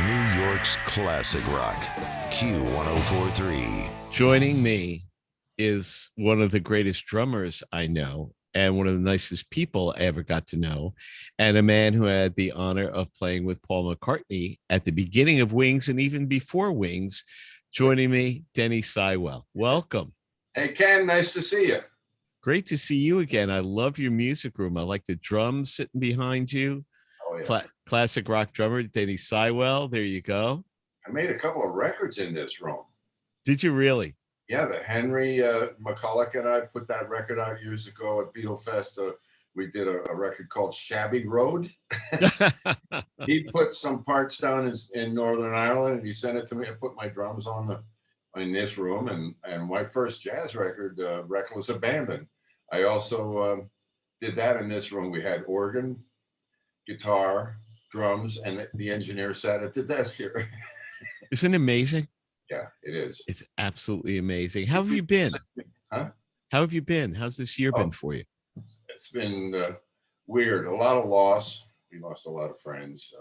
New York's classic rock, Q1043. Joining me is one of the greatest drummers I know and one of the nicest people I ever got to know, and a man who had the honor of playing with Paul McCartney at the beginning of Wings and even before Wings. Joining me, Denny Seiwell. Welcome. Hey, Ken, nice to see you. Great to see you again. I love your music room. I like the drums sitting behind you. Oh, yeah. Classic rock drummer, Denny Seiwell. There you go. I made a couple of records in this room. Did you really? Yeah, the Henry McCulloch and I put that record out years ago at Beatlefest. We did a record called Shabby Road. He put some parts down in Northern Ireland and he sent it to me. I put my drums in this room, and my first jazz record, Reckless Abandon. I also did that in this room. We had organ, guitar, drums, and the engineer sat at the desk here. Isn't it amazing? Yeah, it is. It's absolutely amazing. How have you been? Huh? How have you been? How's this year been for you? It's been weird. A lot of loss. We lost a lot of friends.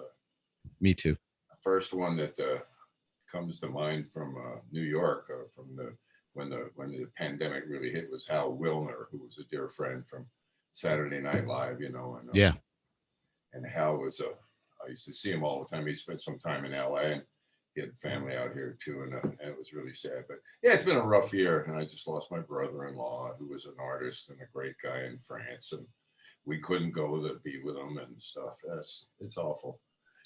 Me too. The first one that comes to mind from New York, when the pandemic really hit, was Hal Wilner, who was a dear friend from Saturday Night Live. And Yeah. And Hal was I used to see him all the time. He spent some time in LA, and he had family out here too, and it was really sad. But yeah, it's been a rough year, and I just lost my brother-in-law, who was an artist and a great guy in France, and we couldn't go to be with him and stuff. It's awful.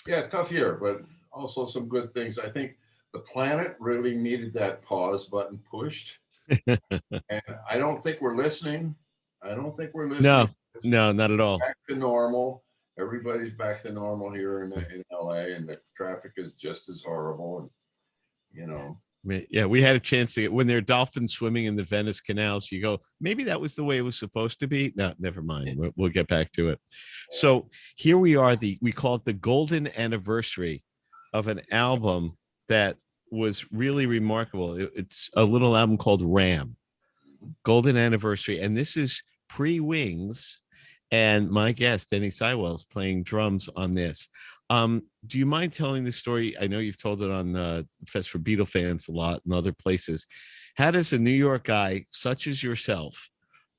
Yeah, tough year, but also some good things. I think the planet really needed that pause button pushed, and I don't think we're listening. No, not at all. Back to normal. Everybody's back to normal here in LA, and the traffic is just as horrible. And Yeah, we had a chance to when there are dolphins swimming in the Venice canals. You go, maybe that was the way it was supposed to be. No, never mind. We'll get back to it. So here we are. We call it the golden anniversary of an album that was really remarkable. It's a little album called Ram, Golden Anniversary, and this is pre-Wings. And my guest, Denny Seiwell, is playing drums on this. Do you mind telling the story? I know you've told it on Fest for Beatle Fans a lot and other places. How does a New York guy such as yourself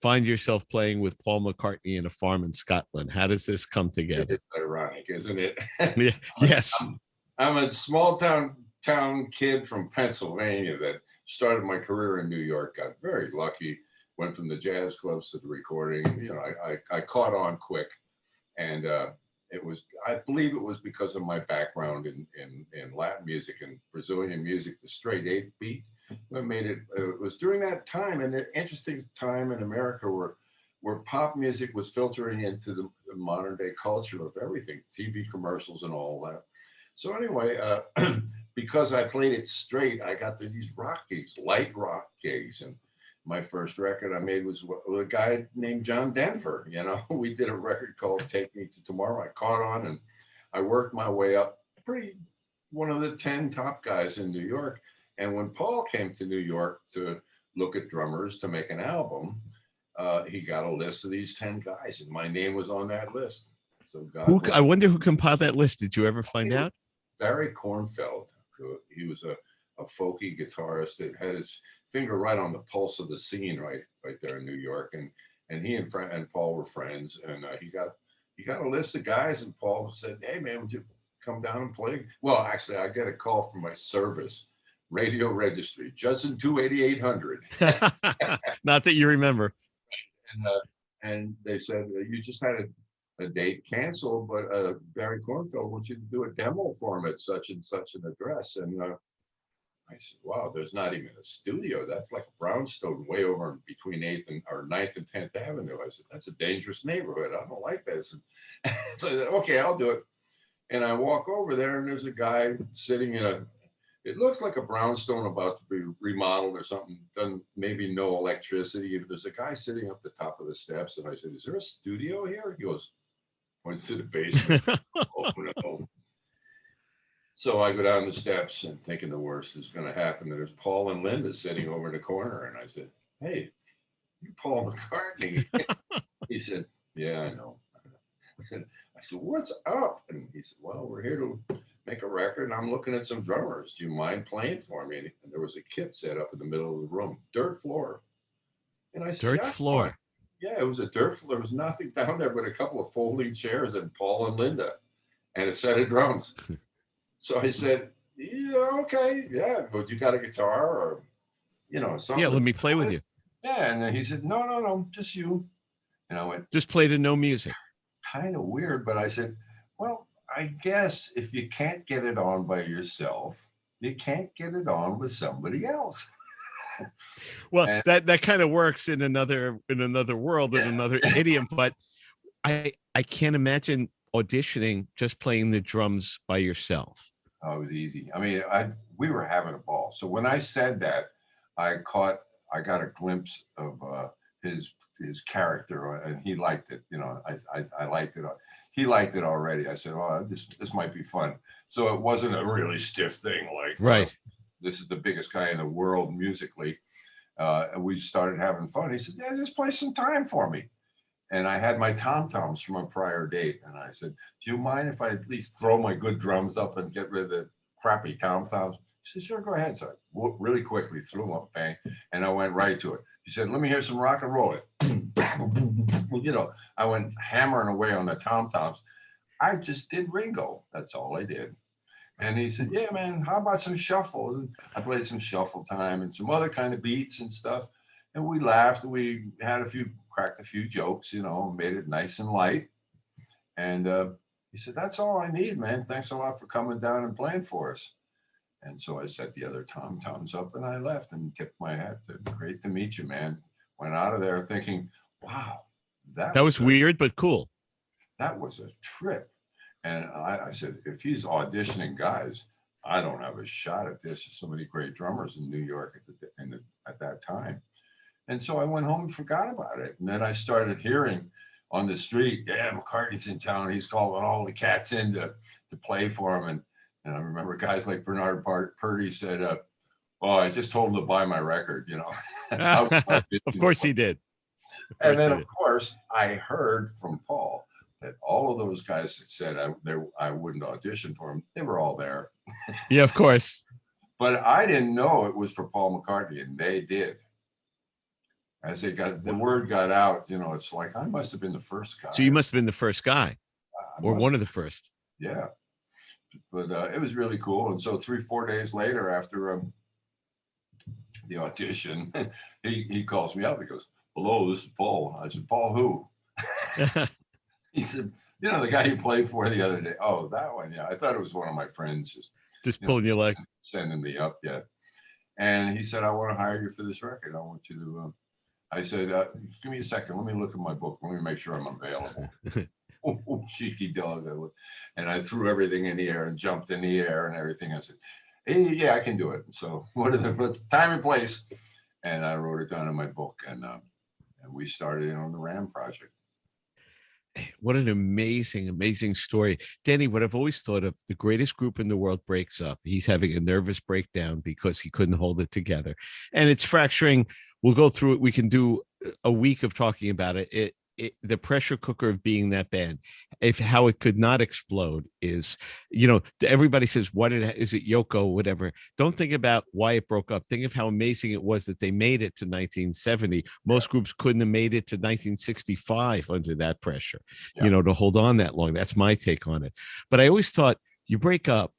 find yourself playing with Paul McCartney in a farm in Scotland? How does this come together? It's ironic, isn't it? Yeah, yes. I'm a small town kid from Pennsylvania that started my career in New York. Got very lucky. Went from the jazz clubs to the recording. I caught on quick, and I believe it was because of my background in Latin music and Brazilian music, the straight eight beat. What made it? It was during that time, and an interesting time in America where pop music was filtering into the modern day culture of everything, TV commercials and all that. So anyway, because I played it straight, I got these rock gigs, light rock gigs, and my first record I made was with a guy named John Denver. We did a record called Take Me to Tomorrow. I caught on, and I worked my way up, one of the 10 top guys in New York. And when Paul came to New York to look at drummers to make an album, he got a list of these 10 guys, and my name was on that list. So I wonder who compiled that list. Did you ever find out? Barry Kornfeld. He was a folky guitarist that had his finger right on the pulse of the scene right there in New York, and he and Paul were friends, and he got a list of guys, and Paul said, "Hey man, would you come down and play?" Well, actually, I get a call from my service radio registry, Judson 28800. Not that you remember. And they said, "You just had a date canceled, but Barry Kornfeld wants you to do a demo for him at such and such an address." And I said, "Wow, there's not even a studio. That's like a brownstone way over between 9th and 10th Avenue." I said, "That's a dangerous neighborhood. I don't like this." And so I said, "Okay, I'll do it." And I walk over there, and there's a guy sitting it looks like a brownstone about to be remodeled or something. Doesn't maybe no electricity. There's a guy sitting up the top of the steps, and I said, "Is there a studio here?" He goes, points to the basement. Open it up. So I go down the steps and thinking the worst is going to happen. There's Paul and Linda sitting over in the corner. And I said, "Hey, you Paul McCartney?" He said, "Yeah, I know." I said, "What's up?" And he said, "Well, we're here to make a record, and I'm looking at some drummers. Do you mind playing for me? And there was a kit set up in the middle of the room, dirt floor. And I said, Dirt yeah, fine. floor. Yeah, it was a dirt floor. There was nothing down there but a couple of folding chairs and Paul and Linda and a set of drums. So I said, yeah, okay, yeah, but you got a guitar or, something? Yeah, let me play with you. Yeah, and then he said, no, just you. And I went, Just play to no music. kind of weird, but I said, well, I guess if you can't get it on by yourself, you can't get it on with somebody else. Well, And that kind of works in another world, in another idiom, but I can't imagine auditioning just playing the drums by yourself. oh, it was easy. I mean, we were having a ball. So when I said that, I got a glimpse of his character, and he liked it. I liked it. He liked it already. I said, "Oh, this might be fun." So it wasn't a really stiff thing like, Right. This is the biggest guy in the world musically. And we started having fun. He said, "Yeah, just play some time for me." And I had my tom-toms from a prior date. And I said, do you mind if I at least throw my good drums up and get rid of the crappy tom-toms? He said, sure, go ahead. So I really quickly threw them up, bang, and I went right to it. He said, let me hear some rock and roll. I went hammering away on the tom-toms. I just did Ringo. That's all I did. And he said, yeah, man, how about some shuffle? And I played some shuffle time and some other kind of beats and stuff. And we laughed. We had cracked a few jokes, made it nice and light. And he said, that's all I need, man. Thanks a lot for coming down and playing for us. And so I set the other tom-toms up and I left and tipped my hat. Great to meet you, man. Went out of there thinking, wow, that was weird, but cool. That was a trip. And I said, if he's auditioning guys, I don't have a shot at this. There's so many great drummers in New York at that time. And so I went home and forgot about it. And then I started hearing on the street, yeah, McCartney's in town. He's calling all the cats in to play for him. And I remember guys like Bernard Purdy said, oh, I just told him to buy my record, Of course he did. And then, of course, I heard from Paul that all of those guys that said I wouldn't audition for him, they were all there. Yeah, of course. But I didn't know it was for Paul McCartney, and they did. As the word got out, it's like I must have been the first guy. So you must have been the first guy, or one of the first. Yeah, but it was really cool. And so 3-4 days later, after the audition, he calls me up. He goes, "Hello, this is Paul." I said, "Paul who?" He said, the guy you played for the other day. Oh, that one. Yeah, I thought it was one of my friends just pulling your leg, sending me up. Yeah, and he said, "I want to hire you for this record. I want you to." I said, give me a second. Let me look at my book. Let me make sure I'm available. Oh, cheeky dog. And I threw everything in the air and jumped in the air and everything. I said, hey, yeah, I can do it. So what's the time and place? And I wrote it down in my book. And we started on the Ram project. What an amazing story. Denny, what I've always thought of, the greatest group in the world breaks up. He's having a nervous breakdown because he couldn't hold it together. And it's fracturing. We'll go through it. We can do a week of talking about it. The pressure cooker of being that band, how it could not explode is, everybody says, is it Yoko, whatever. Don't think about why it broke up. Think of how amazing it was that they made it to 1970. Most groups couldn't have made it to 1965 under that pressure, to hold on that long. That's my take on it. But I always thought, you break up,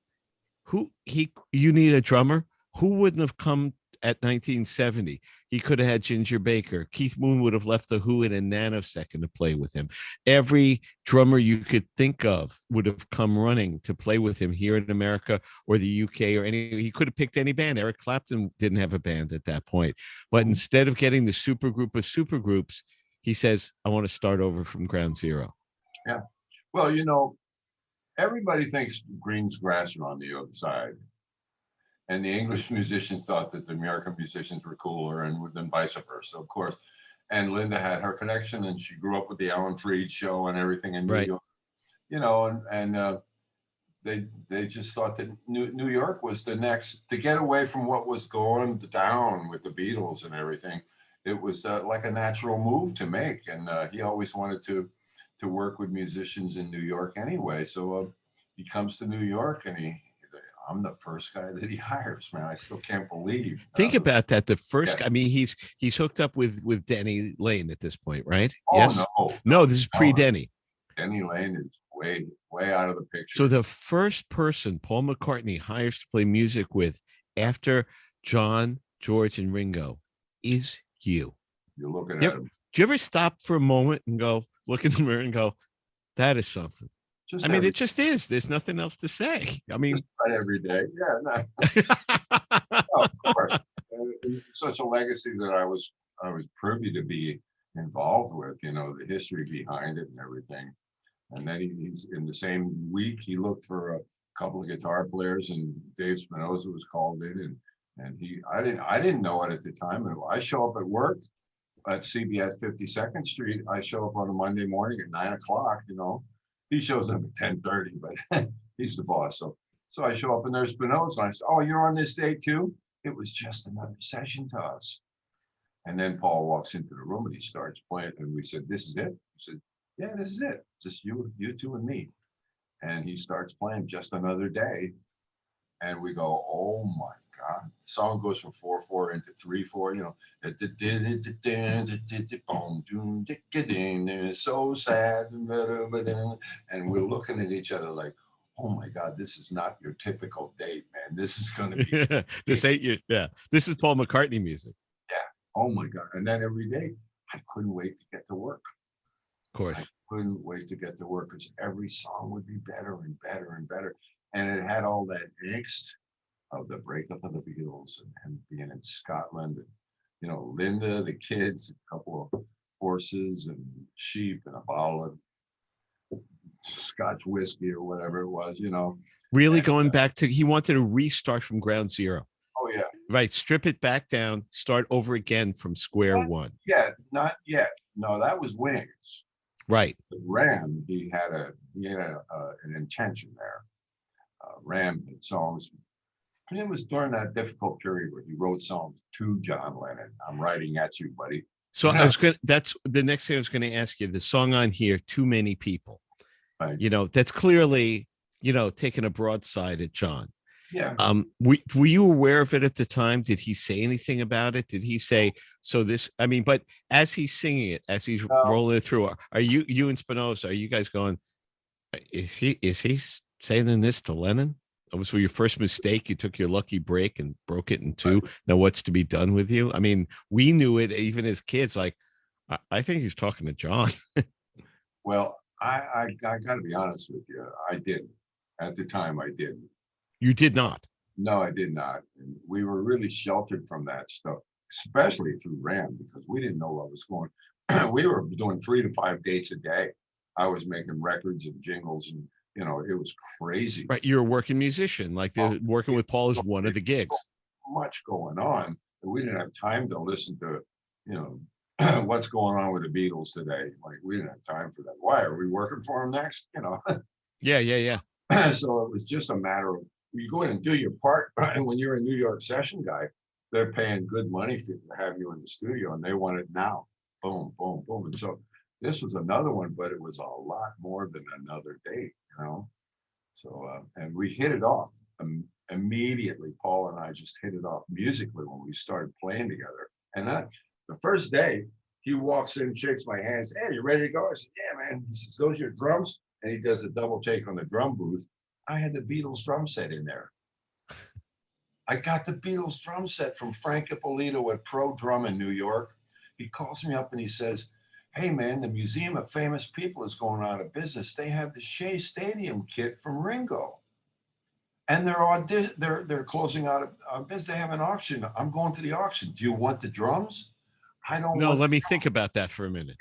you need a drummer. Who wouldn't have come at 1970? He could have had Ginger Baker. Keith Moon would have left the Who in a nanosecond to play with him. Every drummer you could think of would have come running to play with him here in America or the UK or he could have picked any band. Eric Clapton didn't have a band at that point. But instead of getting the super group of supergroups, he says, I want to start over from ground zero. Yeah. Well, everybody thinks green's grass are on the other side. And the English musicians thought that the American musicians were cooler, and then vice versa, of course. And Linda had her connection, and she grew up with the Alan Freed show and everything in New York, and they just thought that New York was the next, to get away from what was going down with the Beatles and everything. It was like a natural move to make, and he always wanted to work with musicians in New York anyway. So he comes to New York, and I'm the first guy that he hires, man. I still can't believe. Think about that. The first, Yeah. I mean, he's hooked up with Denny Lane at this point, right? Oh, Yes. No, this is pre-Denny. Denny Lane is way out of the picture. So the first person Paul McCartney hires to play music with after John, George, and Ringo is you. You're looking at him. Do you ever stop for a moment and go, look in the mirror and go, that is something? I mean, it just is. There's nothing else to say. I mean, every day. Yeah, no. No, of course. And such a legacy that I was privy to be involved with, you know, the history behind it and everything. And then he's in the same week, he looked for a couple of guitar players, and Dave Spinoza was called in, and I didn't know it at the time. And I show up at work at CBS 52nd Street. I show up on a Monday morning at 9 o'clock, you know. He shows up at 10:30, but he's the boss. So I show up, and there's Spinoza, and I said, "Oh, you're on this day too?" It was just another session to us. And then Paul walks into the room and he starts playing, and we said, "This is it?" He said, "Yeah, this is it. Just you two and me." And he starts playing Just Another Day. And we go, "Oh my God." The song goes from 4/4 into 3/4, you know. It's so sad. And we're looking at each other like, "Oh my God, this is not your typical date, man. This is going to be." This ain't you. Yeah. This is Paul McCartney music. Yeah. Oh my God. And then every day, I couldn't wait to get to work. Of course. I couldn't wait to get to work because every song would be better and better and better. And it had all that angst of the breakup of the Beatles and being in Scotland, and, you know, Linda, the kids, a couple of horses and sheep and a bottle of Scotch whiskey or whatever it was, you know. Really going back to, he wanted to restart from ground zero. Oh, yeah. Right. Strip it back down, start over again from square one. Yeah, not yet. No, that was Wings. Right. But Ram, he had an intention there. Ram had songs. And it was during that difficult period where he wrote songs to John Lennon. "I'm writing at you, buddy." So that's the next thing I was going to ask you. The song on here, "Too Many People," Right. You know, that's clearly, you know, taking a broadside at John. Yeah. Were you aware of it at the time? Did he say anything about it? Did he say, so this, I mean, but as he's singing it, as he's rolling it through, are you and Spinoza, are you guys going, is he saying this to Lennon? That was your first mistake. You took your lucky break and broke it in two. Right. Now what's to be done with you? I mean, we knew it even as kids. Like, I think he's talking to John. Well, I got to be honest with you. I didn't. At the time, I didn't. You did not? No, I did not. And we were really sheltered from that stuff, especially through Ram, because we didn't know what was going on. We were doing 3 to 5 dates a day. I was making records and jingles, and you know, it was crazy. Right, you're a working musician. Like working with Paul is one of the gigs. So much going on, and we didn't have time to listen to, you know, what's going on with the Beatles today. Like, we didn't have time for that. Why are we working for them next? You know. Yeah. So it was just a matter of, you go in and do your part. And when you're a New York session guy, they're paying good money to have you in the studio, and they want it now. Boom, boom, boom. And so this was another one, but it was a lot more than another date, you know. So and we hit it off immediately. Paul and I just hit it off musically when we started playing together. And the first day, he walks in, shakes my hands. "Hey, you ready to go?" I said, "Yeah, man." He says, "Those are your drums?" And he does a double take on the drum booth. I had the Beatles drum set in there. I got the Beatles drum set from Frank Ippolito at Pro Drum in New York. He calls me up and he says, "Hey man, the Museum of Famous People is going out of business. They have the Shea Stadium kit from Ringo, and they're closing out of business. They have an auction. I'm going to the auction. Do you want the drums?" "I don't." No, let me think about that for a minute.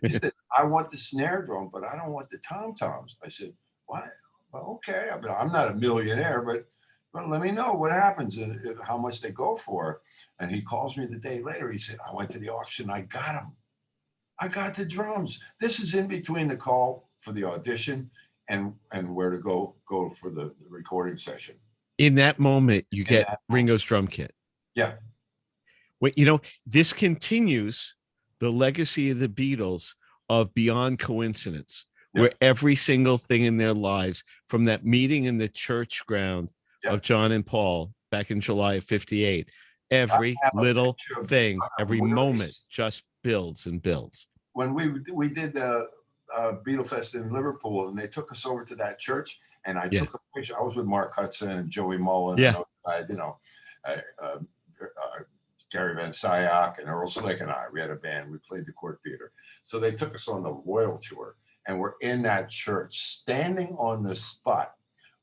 He said, "I want the snare drum, but I don't want the tom-toms." I said, "What?" "Well, okay. I mean, I'm not a millionaire, but let me know what happens and how much they go for." And he calls me the day later. He said, "I went to the auction. I got them. I got the drums." This is in between the call for the audition and where to go for the recording session. In that moment, you get Ringo's drum kit. Yeah. Well, you know, this continues the legacy of the Beatles of beyond coincidence. where every single thing in their lives, from that meeting in the church ground of John and Paul back in July of '58, every little thing, every moment just builds and builds. When we did the Beatle Fest in Liverpool, and they took us over to that church, and I took a picture. I was with Mark Hudson and Joey Mullen and those guys, Gary Van Sciac and Earl Slick and I. We had a band. We played the Court Theater. So they took us on the Royal Tour, and we're in that church, standing on the spot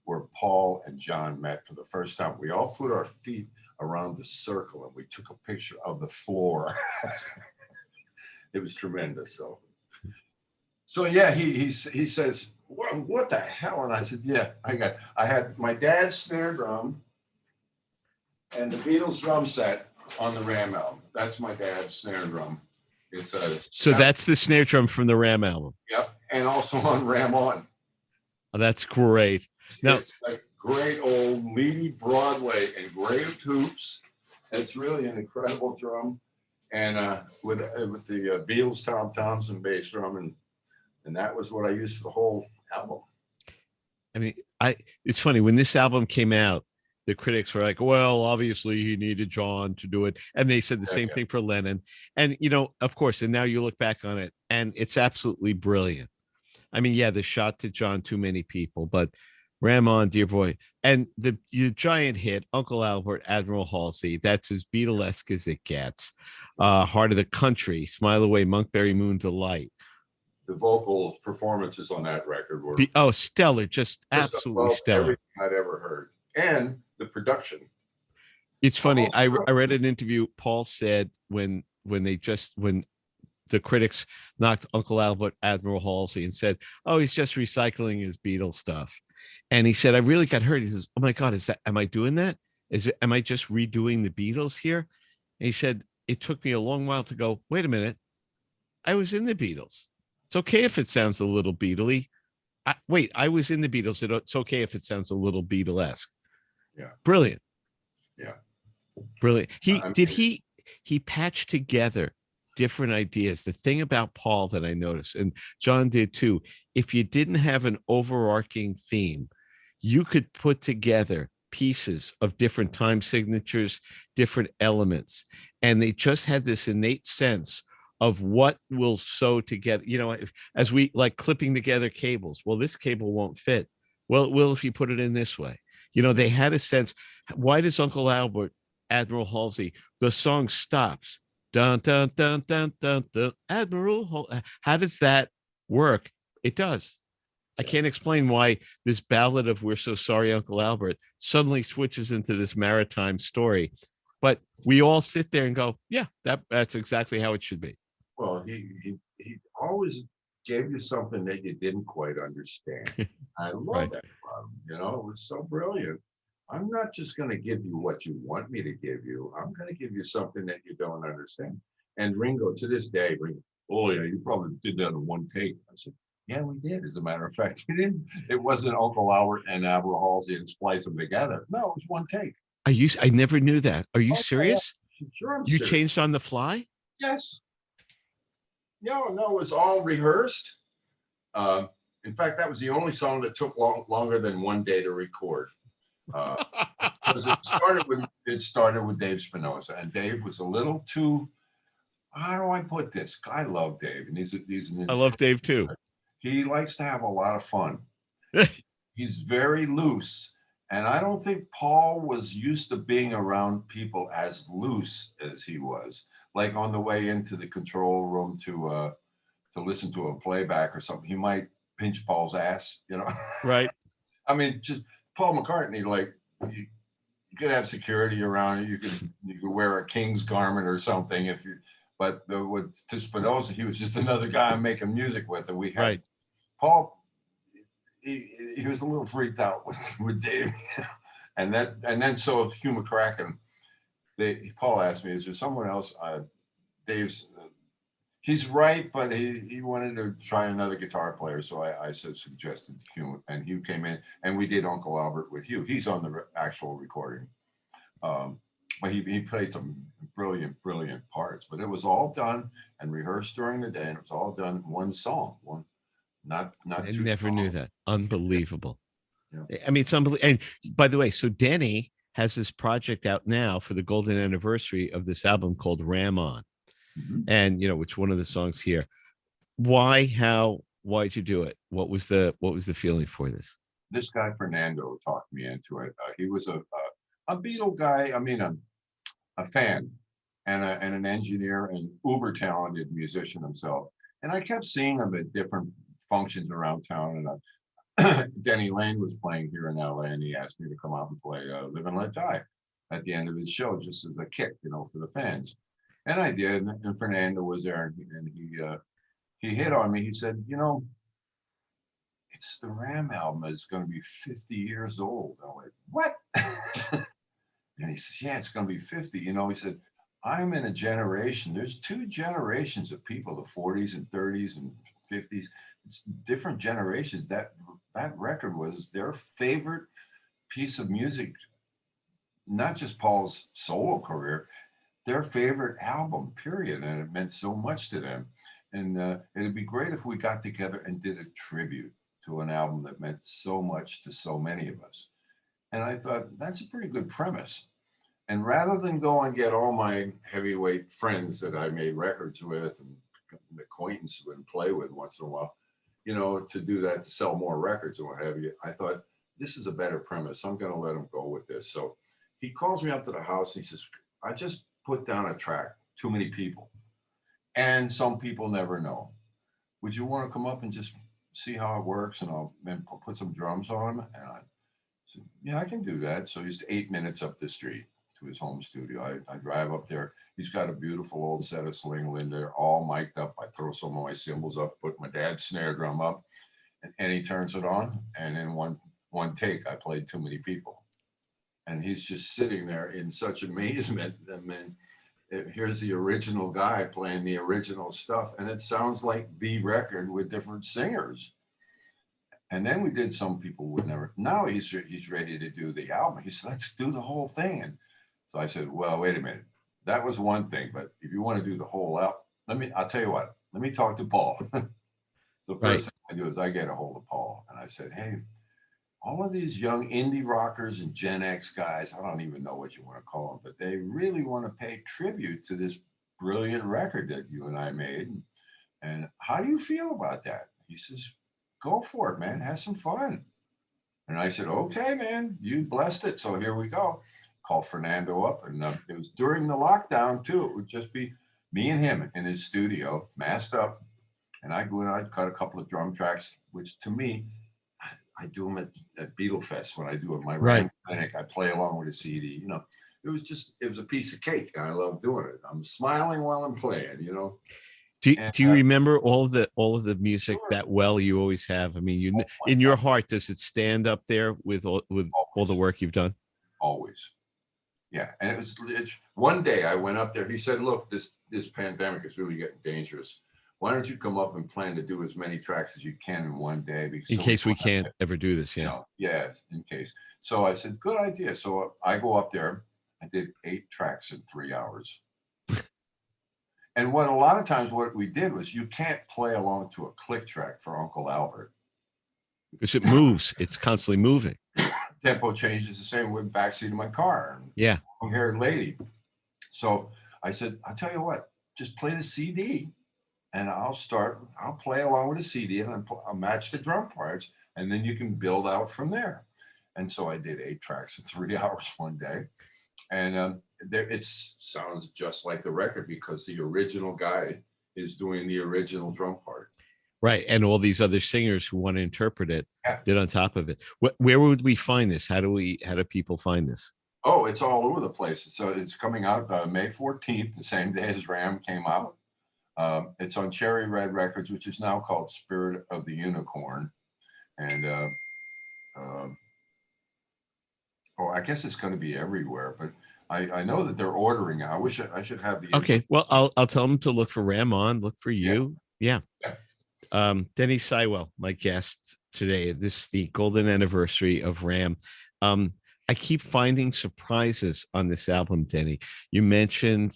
where Paul and John met for the first time. We all put our feet around the circle, and we took a picture of the floor. It was tremendous. So yeah, he says, what the hell? And I said, yeah, I had my dad's snare drum and the Beatles drum set on the Ram album. That's my dad's snare drum. It's so that's the snare drum from the Ram album. Yep, and also on Ram On. Oh, that's great. Now, it's like great old meaty Broadway engraved hoops. It's really an incredible drum, and with the Beatles Tom Thompson bass drum, and that was what I used for the whole album. I mean, it's funny when this album came out, the critics were like, well, obviously he needed John to do it. And they said the same thing for Lennon. And, of course, and now you look back on it and it's absolutely brilliant. I mean, the shot to John, Too Many People, but Ram On, Dear Boy, and the giant hit, Uncle Albert, Admiral Halsey, that's as Beatlesque as it gets. Heart of the Country, Smile Away, Monkberry Moon Delight. The vocal performances on that record were stellar, just absolutely stellar. Everything I'd ever heard. And the production. It's funny. I read an interview. Paul said when the critics knocked Uncle Albert, Admiral Halsey, and said, "Oh, he's just recycling his Beatles stuff," and he said, "I really got hurt." He says, "Oh my God, am I doing that? Am I just redoing the Beatles here?" And he said, "It took me a long while to go. Wait a minute, I was in the Beatles. It's okay if it sounds a little Beatley. I was in the Beatles. It's okay if it sounds a little Beatlesque." Yeah. Brilliant. Yeah. Brilliant. He patched together different ideas. The thing about Paul that I noticed, and John did too, if you didn't have an overarching theme, you could put together pieces of different time signatures, different elements, and they just had this innate sense of what will sew together. As we like clipping together cables. Well, this cable won't fit. Well, it will if you put it in this way. They had a sense. Why does Uncle Albert, Admiral Halsey, the song stops? Dun, dun, dun, dun, dun, dun, Admiral Halsey. How does that work? It does. I can't explain why this ballad of We're So Sorry, Uncle Albert suddenly switches into this maritime story. But we all sit there and go, yeah, that's exactly how it should be. Well, he always gave you something that you didn't quite understand. I love that about him. It was so brilliant. I'm not just going to give you what you want me to give you. I'm going to give you something that you don't understand. And Ringo, to this day, oh yeah, you probably did that in one take. I said, yeah, we did. As a matter of fact, we didn't. It wasn't Uncle Albert and Admiral Halsey and splice them together. No, it was one take. I never knew that. Are you serious? Yeah. Sure, I'm serious. serious. Changed on the fly? Yes. No, it was all rehearsed. In fact, that was the only song that took longer than one day to record. Because it started with Dave Spinoza, and Dave was a little too. How do I put this? I love Dave, and I love Dave too. He likes to have a lot of fun. He's very loose, and I don't think Paul was used to being around people as loose as he was. Like on the way into the control room to listen to a playback or something, he might pinch Paul's ass, Right. I mean, just Paul McCartney, like you could have security around you. You could wear a king's garment or something but to Spinoza, he was just another guy I'm making music with. And we had Paul, he was a little freaked out with Dave. and then so Hugh McCracken, Paul asked me, is there someone else? Dave's, he's right, but he wanted to try another guitar player. So I suggested Hugh, and Hugh came in, and we did Uncle Albert with Hugh. He's on the actual recording. But he played some brilliant parts, but it was all done and rehearsed during the day, and it was all done one song, not I too never knew tall. that. Unbelievable. Yeah. I mean, it's unbelievable. And by the way, so Denny has this project out now for the golden anniversary of this album called Ram On. Mhm. And which one of the songs here? Why'd you do it? What was the feeling for this? This guy Fernando talked me into it. He was a Beatle guy. I mean, a fan and an engineer and uber talented musician himself. And I kept seeing him at different functions around town. And Denny Lane was playing here in LA, and he asked me to come out and play "Live and Let Die" at the end of his show, just as a kick, for the fans. And I did. And Fernando was there, and he hit on me. He said, it's the Ram album. It's going to be 50 years old. I went, what? And he says, yeah, it's going to be 50. He said, I'm in a generation. There's two generations of people, the 40s and 30s and 50s. It's different generations. That record was their favorite piece of music, not just Paul's solo career, their favorite album, period. And it meant so much to them. And it'd be great if we got together and did a tribute to an album that meant so much to so many of us. And I thought, that's a pretty good premise. And rather than go and get all my heavyweight friends that I made records with and acquaintances and play with once in a while, to do that, to sell more records and what have you, I thought, this is a better premise. I'm going to let him go with this. So he calls me up to the house. And he says, I just put down a track, Too Many People. And some people never know. Would you want to come up and just see how it works? And I'll put some drums on them. And I said, yeah, I can do that. So he's 8 minutes up the street to his home studio. I drive up there. He's got a beautiful old set of Sling Linder, all mic'd up. I throw some of my cymbals up, put my dad's snare drum up, and he turns it on. And in one take, I played Too Many People. And he's just sitting there in such amazement. I mean, here's the original guy playing the original stuff, and it sounds like the record with different singers. And then we did Some People Would Never. Now he's ready to do the album. He said, let's do the whole thing. And so I said, well, wait a minute. That was one thing, but if you want to do the whole album, I'll tell you what, let me talk to Paul. So first thing I do is I get a hold of Paul, and I said, hey, all of these young indie rockers and Gen X guys, I don't even know what you want to call them, but they really want to pay tribute to this brilliant record that you and I made. And how do you feel about that? He says, go for it, man. Have some fun. And I said, okay, man, you blessed it. So here we go. Call Fernando up. And it was during the lockdown, too. It would just be me and him in his studio, masked up. And I'd go and I'd cut a couple of drum tracks, which to me, I do them at Beatle Fest when I do it. My Ram clinic, I play along with a CD. It was a piece of cake. And I love doing it. I'm smiling while I'm playing, Do you remember all of the music sure. that well? You always have. I mean, in your heart, does it stand up there with all the work you've done? Always. Yeah. And it's one day I went up there. He said, look, this pandemic is really getting dangerous. Why don't you come up and plan to do as many tracks as you can in one day? Because in case we can't ever do this. Yeah. Yeah, in case. So I said, good idea. So I go up there. I did 8 tracks in 3 hours. And a lot of times what we did was you can't play along to a click track for Uncle Albert. Because it moves. It's constantly moving. Tempo changes the same with backseat of my car. Yeah. Long-haired lady. So I said, I'll tell you what, just play the CD and I'll play along with the CD and I'll match the drum parts and then you can build out from there. And so I did 8 tracks in 3 hours one day. And it sounds just like the record because the original guy is doing the original drum part. Right. And all these other singers who want to interpret it did on top of it. Where would we find this? How do people find this? Oh, it's all over the place. So it's coming out May 14th, the same day as Ram came out. It's on Cherry Red Records, which is now called Spirit of the Unicorn. And I guess it's going to be everywhere, but I know that they're ordering. I wish I should have the. Okay. Well, I'll tell them to look for Ram On, look for you. Yeah. Denny Seiwell, my guest today. This is the golden anniversary of Ram. I keep finding surprises on this album, Denny. You mentioned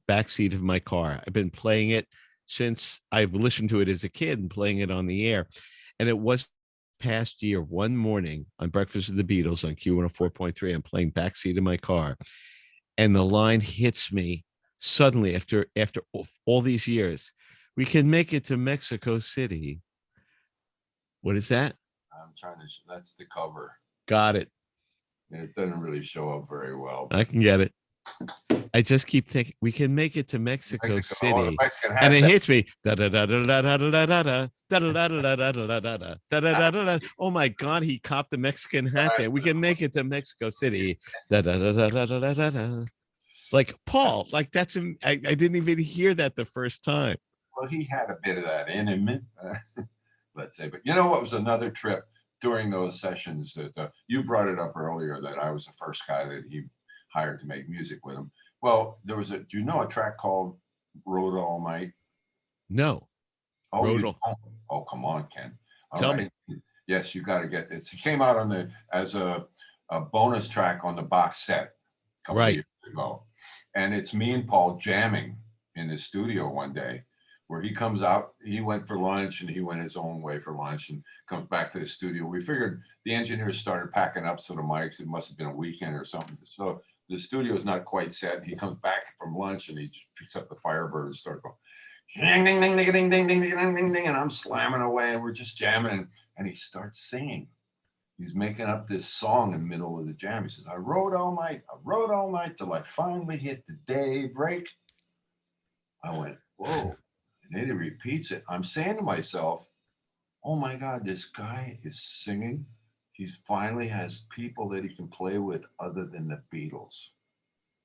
Backseat of My Car. I've been playing it since I've listened to it as a kid and playing it on the air. And it was past year, one morning on Breakfast with the Beatles on Q104.3. I'm playing backseat of my car, and the line hits me suddenly after all these years. We can make it to Mexico City. What is that? I'm trying to. That's the cover. Got it. It doesn't really show up very well. I can get it. I just keep thinking we can make it to Mexico City, and it hits me. Oh my God, he copped the Mexican hat there. We can make it to Mexico City. Like Paul, like that's him. I didn't even hear that the first time. Well, he had a bit of that in him, let's say. But you know what was another trip during those sessions that you brought it up earlier, that I was the first guy that he hired to make music with him. Well, there was do you know a track called Rode All Night? No. Oh, oh, come on, Ken. Tell me. Yes, you got to get this. It came out on as a bonus track on the box set a couple of years ago. And it's me and Paul jamming in the studio one day, where he comes out, he went for lunch and he went his own way for lunch and comes back to the studio. We figured the engineers started packing up so the mics, it must have been a weekend or something. So the studio is not quite set. He comes back from lunch and he picks up the Firebird and starts going, ding, ding, ding, ding, ding, ding, ding, ding, ding, ding, and I'm slamming away and we're just jamming. And he starts singing. He's making up this song in the middle of the jam. He says, I rode all night till I finally hit the daybreak. I went, whoa. And then he repeats it. I'm saying to myself, oh my God, this guy is singing. He finally has people that he can play with other than the Beatles.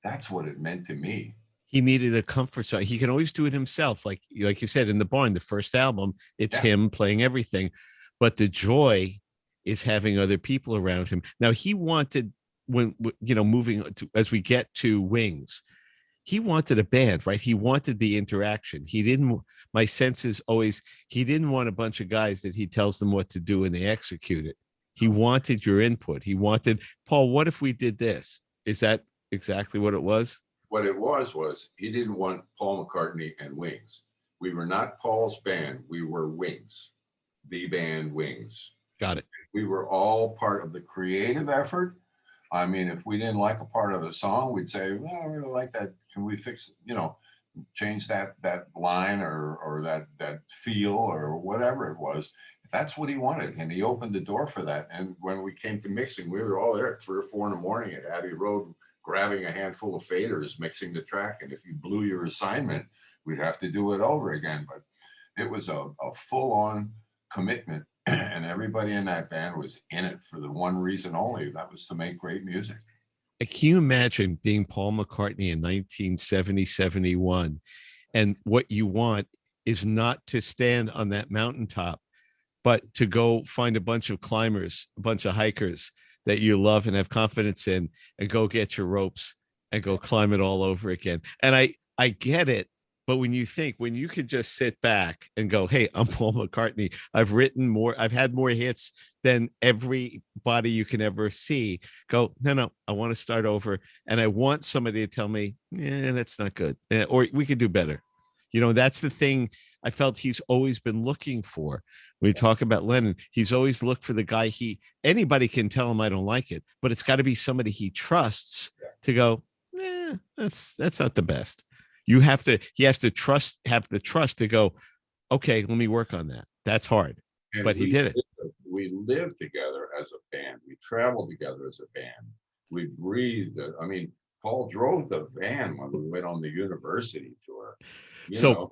That's what it meant to me. He needed a comfort song. He can always do it himself. Like you said, in the barn, the first album, it's him playing everything. But the joy is having other people around him. Now he wanted, when moving to, as we get to Wings, he wanted a band, right? He wanted the interaction. He didn't, my sense is always, he didn't want a bunch of guys that he tells them what to do and they execute it. He wanted your input. He wanted, Paul, what if we did this? Is that exactly what it was? What it was he didn't want Paul McCartney and Wings. We were not Paul's band. We were Wings, the band Wings. Got it. We were all part of the creative effort. I mean, if we didn't like a part of the song, we'd say, well, I really like that. Can we fix, change that line or that feel or whatever it was. That's what he wanted. And he opened the door for that. And when we came to mixing, we were all there at 3 or 4 in the morning at Abbey Road, grabbing a handful of faders, mixing the track. And if you blew your assignment, we'd have to do it over again. But it was a full-on commitment. And everybody in that band was in it for the one reason only. That was to make great music. Can you imagine being Paul McCartney in 1970, 71? And what you want is not to stand on that mountaintop, but to go find a bunch of climbers, a bunch of hikers that you love and have confidence in, and go get your ropes and go climb it all over again. And I get it. But when you could just sit back and go, hey, I'm Paul McCartney. I've written more, I've had more hits than everybody you can ever see. Go, no, I want to start over. And I want somebody to tell me, that's not good. Or we could do better. That's the thing I felt he's always been looking for. When we talk about Lennon, he's always looked for the guy anybody can tell him I don't like it, but it's got to be somebody he trusts to go, that's not the best. He has to have the trust to go, okay, let me work on that. That's hard. And but he did it. We lived together as a band. We traveled together as a band. We breathed. I mean, Paul drove the van when we went on the university tour. So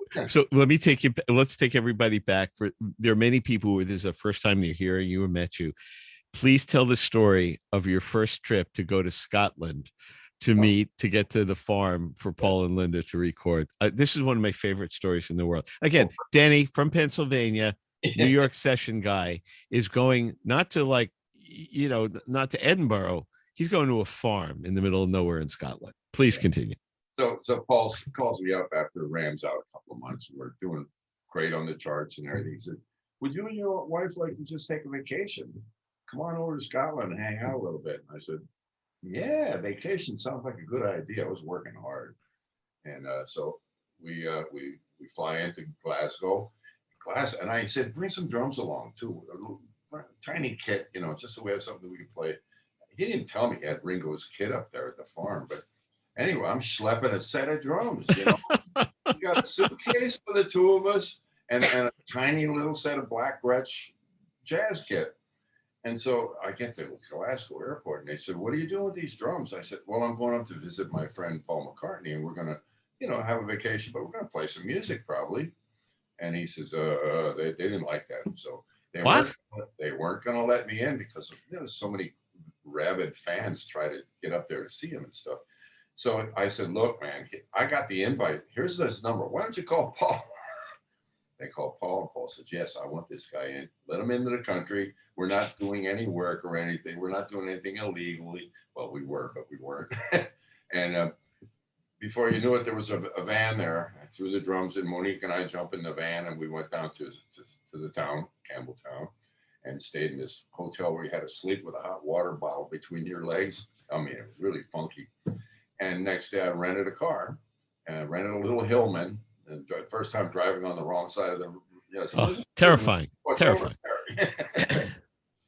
let's take everybody back. There are many people who this is the first time they're hearing you or met you. Please tell the story of your first trip to go to Scotland to get to the farm for Paul and Linda to record. This is one of my favorite stories in the world. Again, Denny from Pennsylvania, New York session guy, is going not to not to Edinburgh. He's going to a farm in the middle of nowhere in Scotland. Please continue. So Paul calls me up after Ram's out a couple of months, and we're doing great on the charts and everything. He said, would you and your wife like to just take a vacation? Come on over to Scotland and hang out a little bit. And I said, yeah, vacation sounds like a good idea. I was working hard. And so we we fly into Glasgow, and I said, bring some drums along too, a little tiny kit, just so we have something that we can play. He didn't tell me he had Ringo's kit up there at the farm, but anyway, I'm schlepping a set of drums. We got a suitcase for the two of us, and a tiny little set of Black Gretsch jazz kit. And so I get to Glasgow Airport, and they said, "What are you doing with these drums?" I said, "Well, I'm going up to visit my friend Paul McCartney, and we're gonna, have a vacation, but we're gonna play some music probably." And he says, they didn't like that, so they weren't gonna let me in because so many rabid fans try to get up there to see him and stuff. So I said, "Look, man, I got the invite. Here's this number. Why don't you call Paul?" They called Paul, and Paul says, "Yes, I want this guy in. Let him into the country. We're not doing any work or anything. We're not doing anything illegally." Well, we were, but we weren't. And before you knew it, there was a van there. I threw the drums in. Monique and I jumped in the van, and we went down to the town, Campbelltown, and stayed in this hotel where you had to sleep with a hot water bottle between your legs. I mean, it was really funky. And next day, I rented a car, and I rented a little Hillman. And first time driving on the wrong side of the terrifying.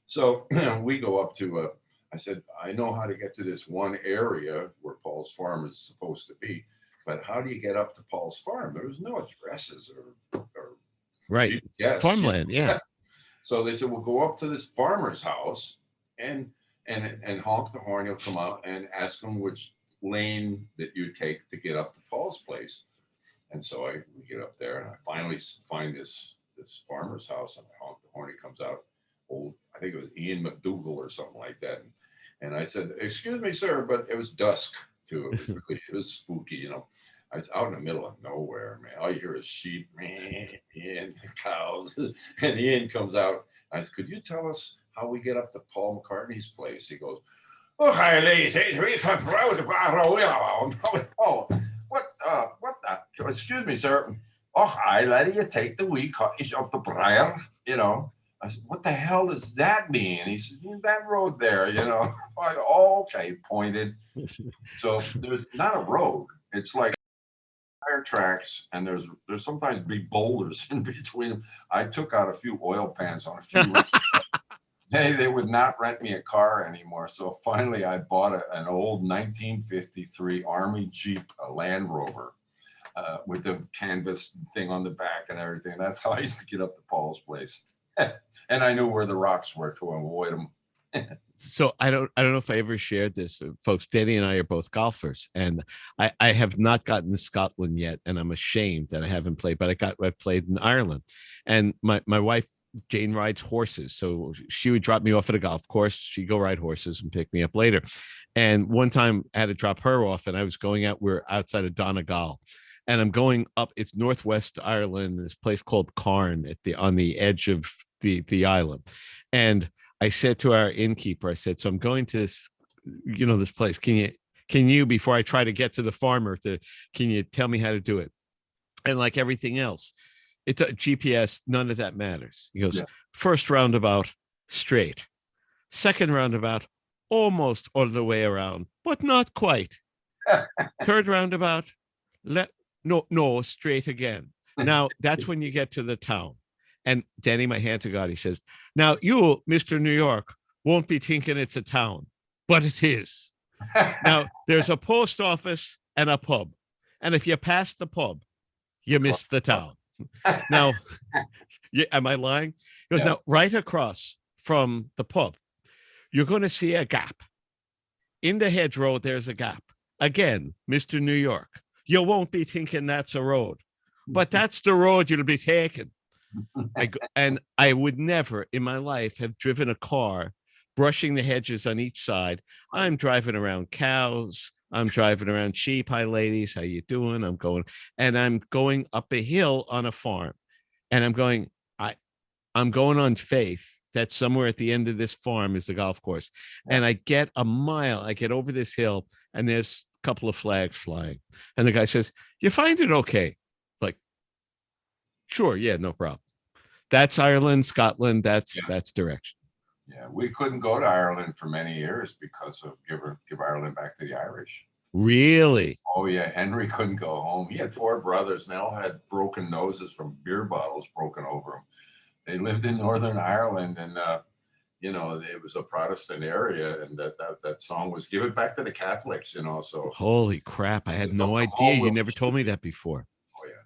So we go up to I said, "I know how to get to this one area where Paul's farm is supposed to be, but how do you get up to Paul's farm?" There was no addresses or right. Yes, farmland. Yeah. So they said, "We'll go up to this farmer's house and honk the horn. He'll come out and ask him which lane that you take to get up to Paul's place." And so we get up there, and I finally find this farmer's house, and I honk the horn. He comes out, I think it was Ian McDougall or something like that. And I said, "Excuse me, sir," but it was dusk too. It was spooky, I was out in the middle of nowhere, man. All you hear is sheep and cows. And Ian comes out. I said, "Could you tell us how we get up to Paul McCartney's place?" He goes, "Oh, hi, lady. What the? Excuse me, sir. Oh, I let you take the wee cottage up the briar, I said, "What the hell does that mean?" He says, "That road there, "Oh, okay," pointed. So there's not a road. It's like tire tracks, and there's sometimes big boulders in between them. I took out a few oil pans on a few. They would not rent me a car anymore. So finally I bought an old 1953 Army Jeep, a Land Rover, with the canvas thing on the back and everything. That's how I used to get up to Paul's place. And I knew where the rocks were to avoid them. So I don't know if I ever shared this, folks. Denny and I are both golfers, and I have not gotten to Scotland yet, and I'm ashamed that I haven't played, but I played in Ireland, and my wife Jane rides horses, so she would drop me off at a golf course. She'd go ride horses and pick me up later. And one time I had to drop her off, and I was going out. We're outside of Donegal, and I'm going up. It's northwest Ireland, this place called Carn on the edge of the island. And I said to our innkeeper, I said, "So I'm going to this, this place. Can you, before I try to get to the farmer, can you tell me how to do it?" And like everything else, it's a GPS. None of that matters. He goes, "First roundabout, straight. Second roundabout, almost all the way around, but not quite. Third roundabout, no, straight again." Now that's when you get to the town. And Denny, my hand to God, he says, "Now you, Mr. New York, won't be thinking it's a town, but it is. Now there's a post office and a pub. And if you pass the pub, you miss the town." Now, am I lying? He goes, "Now right across from the pub, you're going to see a gap. In the hedgerow, there's a gap. Again, Mr. New York, you won't be thinking that's a road, but that's the road you'll be taking." And I would never in my life have driven a car brushing the hedges on each side. I'm driving around cows. I'm driving around sheep. "Hi, ladies. How you doing?" I'm going up a hill on a farm, and I'm going on faith that somewhere at the end of this farm is the golf course. And I get a mile. I get over this hill, and there's a couple of flags flying. And the guy says, "You find it okay?" Like, "Sure, yeah, no problem." That's Ireland, Scotland. That's direction. Yeah, we couldn't go to Ireland for many years because of give Ireland back to the Irish. Really? Oh yeah, Henry couldn't go home. He had four brothers, and they all had broken noses from beer bottles broken over them. They lived in Northern Ireland, and it was a Protestant area, and that song was "Give It Back to the Catholics." So Holy crap! I had the no idea. home You will never shoot. told me that before. Oh yeah.